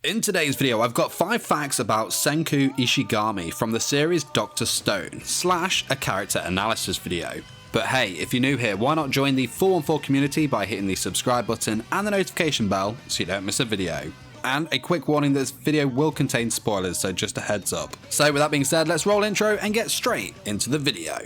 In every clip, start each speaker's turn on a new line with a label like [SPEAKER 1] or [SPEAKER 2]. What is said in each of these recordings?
[SPEAKER 1] In today's video, I've got 5 facts about Senku Ishigami from the series Dr. Stone / a character analysis video. But hey, if you're new here, why not join the 414 community by hitting the subscribe button and the notification bell so you don't miss a video. And a quick warning, this video will contain spoilers, so just a heads up. So with that being said, let's roll intro and get straight into the video.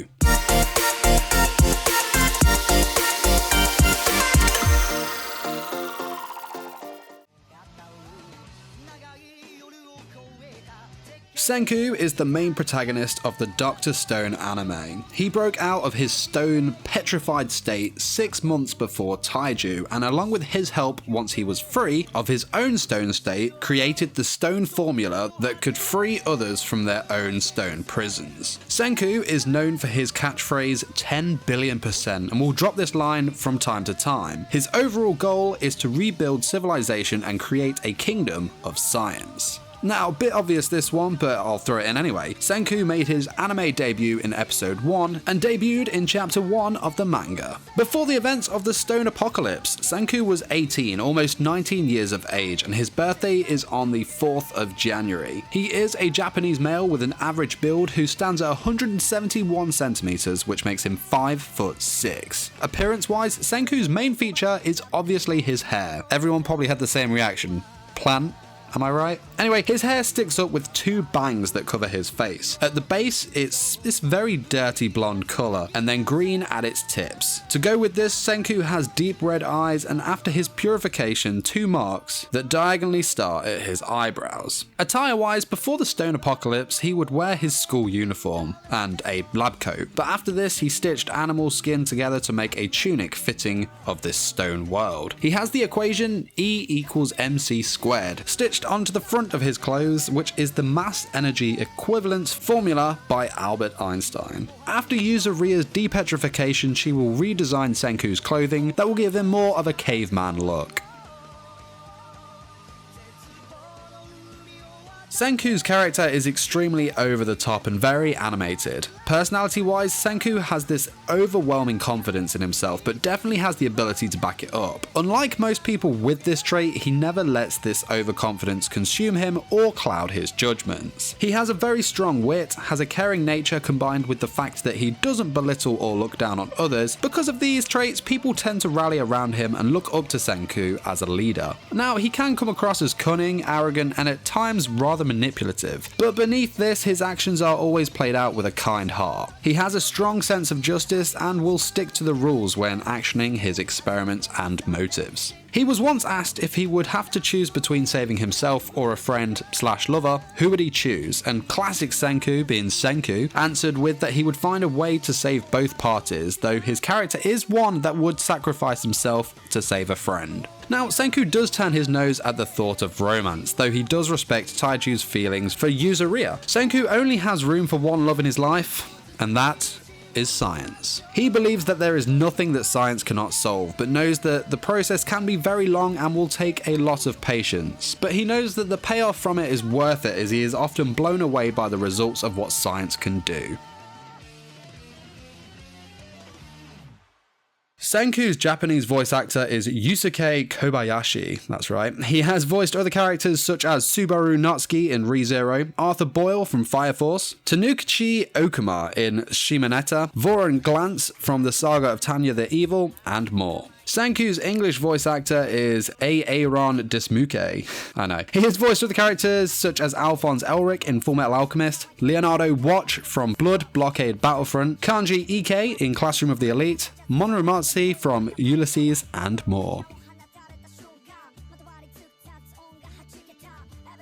[SPEAKER 1] Senku is the main protagonist of the Dr. Stone anime. He broke out of his stone petrified state 6 months before Taiju, and along with his help once he was free of his own stone state, created the stone formula that could free others from their own stone prisons. Senku is known for his catchphrase 10 billion% and will drop this line from time to time. His overall goal is to rebuild civilization and create a kingdom of science. Now, a bit obvious this one, but I'll throw it in anyway. Senku made his anime debut in episode 1 and debuted in chapter 1 of the manga. Before the events of the Stone Apocalypse, Senku was 18, almost 19 years of age, and his birthday is on the 4th of January. He is a Japanese male with an average build who stands at 171 centimeters, which makes him 5'6". Appearance-wise, Senku's main feature is obviously his hair. Everyone probably had the same reaction. Plant? Am I right? Anyway, his hair sticks up with 2 bangs that cover his face. At the base, it's this very dirty blonde color, and then green at its tips. To go with this, Senku has deep red eyes, and after his purification, 2 marks that diagonally start at his eyebrows. Attire-wise, before the Stone Apocalypse, he would wear his school uniform and a lab coat, but after this, he stitched animal skin together to make a tunic fitting of this stone world. He has the equation E=mc², stitched onto the front of his clothes, which is the mass energy equivalence formula by Albert Einstein. After Yuzuria's depetrification, she will redesign Senku's clothing that will give him more of a caveman look. Senku's character is extremely over the top and very animated. Personality-wise, Senku has this overwhelming confidence in himself, but definitely has the ability to back it up. Unlike most people with this trait, he never lets this overconfidence consume him or cloud his judgments. He has a very strong wit, has a caring nature combined with the fact that he doesn't belittle or look down on others. Because of these traits, people tend to rally around him and look up to Senku as a leader. Now, he can come across as cunning, arrogant, and at times rather manipulative, but beneath this, his actions are always played out with a kind heart. He has a strong sense of justice and will stick to the rules when actioning his experiments and motives. He was once asked if he would have to choose between saving himself or a friend/lover, who would he choose? And classic Senku, being Senku, answered with that he would find a way to save both parties, though his character is one that would sacrifice himself to save a friend. Now, Senku does turn his nose at the thought of romance, though he does respect Taiju's feelings for Yuzuria. Senku only has room for one love in his life, and that is science. He believes that there is nothing that science cannot solve, but knows that the process can be very long and will take a lot of patience. But he knows that the payoff from it is worth it, as he is often blown away by the results of what science can do. Senku's Japanese voice actor is Yusuke Kobayashi, that's right. He has voiced other characters such as Subaru Natsuki in ReZero, Arthur Boyle from Fire Force, Tanukichi Okuma in Shimoneta, Voron Glance from the Saga of Tanya the Evil, and more. Senku's English voice actor is Aaron Dismuke. I know. He has voiced other characters such as Alphonse Elric in Fullmetal Alchemist, Leonardo Watch from Blood Blockade Battlefront, Kanji Ike in Classroom of the Elite, Monromatsu from Ulysses, and more.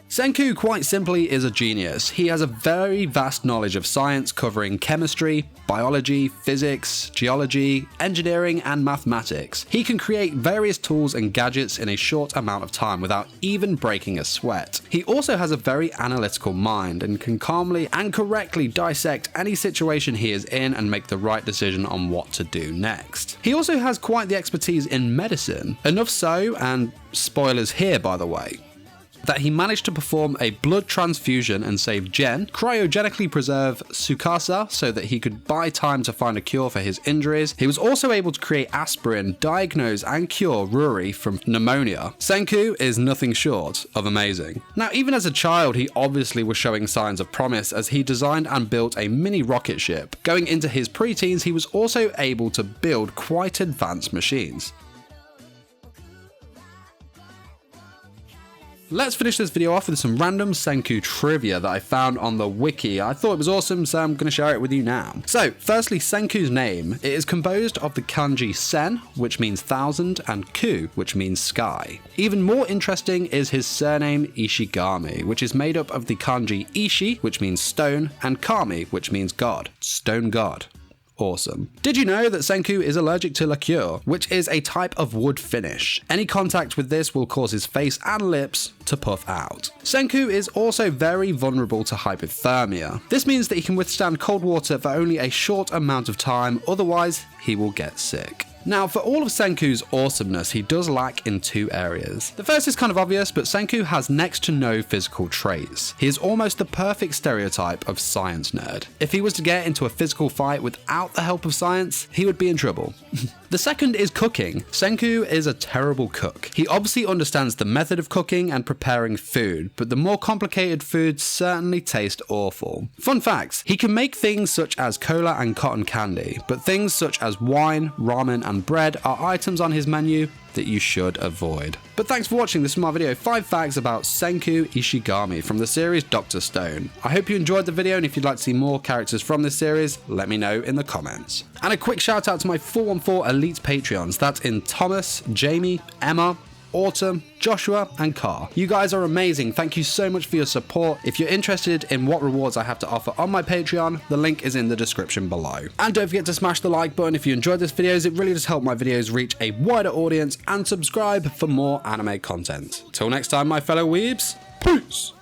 [SPEAKER 1] Senku, quite simply, is a genius. He has a very vast knowledge of science covering chemistry, biology, physics, geology, engineering, and mathematics. He can create various tools and gadgets in a short amount of time without even breaking a sweat. He also has a very analytical mind and can calmly and correctly dissect any situation he is in and make the right decision on what to do next. He also has quite the expertise in medicine, enough so, and spoilers here by the way, that he managed to perform a blood transfusion and save Gen, cryogenically preserve Tsukasa so that he could buy time to find a cure for his injuries. He was also able to create aspirin, diagnose and cure Ruri from pneumonia. Senku is nothing short of amazing. Now, even as a child, he obviously was showing signs of promise as he designed and built a mini rocket ship. Going into his preteens, he was also able to build quite advanced machines. Let's finish this video off with some random Senku trivia that I found on the wiki. I thought it was awesome, so I'm going to share it with you now. So, firstly, Senku's name. It is composed of the kanji sen, which means 1000, and ku, which means sky. Even more interesting is his surname Ishigami, which is made up of the kanji ishi, which means stone, and kami, which means god. Stone god. Awesome. Did you know that Senku is allergic to lacquer, which is a type of wood finish? Any contact with this will cause his face and lips to puff out. Senku is also very vulnerable to hypothermia. This means that he can withstand cold water for only a short amount of time, otherwise he will get sick. Now, for all of Senku's awesomeness, he does lack in two areas. The first is kind of obvious, but Senku has next to no physical traits. He is almost the perfect stereotype of science nerd. If he was to get into a physical fight without the help of science, he would be in trouble. The second is cooking. Senku is a terrible cook. He obviously understands the method of cooking and preparing food, but the more complicated foods certainly taste awful. Fun fact, he can make things such as cola and cotton candy, but things such as wine, ramen, and bread are items on his menu that you should avoid. But thanks for watching. This was my video, 5 facts about Senku Ishigami from the series Dr. Stone. I hope you enjoyed the video, and if you'd like to see more characters from this series, let me know in the comments. And a quick shout out to my 414 Elite Patreons. That's in Thomas, Jamie, Emma, Autumn, Joshua, and Carr. You guys are amazing. Thank you so much for your support. If you're interested in what rewards I have to offer on my Patreon, the link is in the description below. And don't forget to smash the like button if you enjoyed this video, as it really does help my videos reach a wider audience, and subscribe for more anime content. Till next time, my fellow weebs, peace!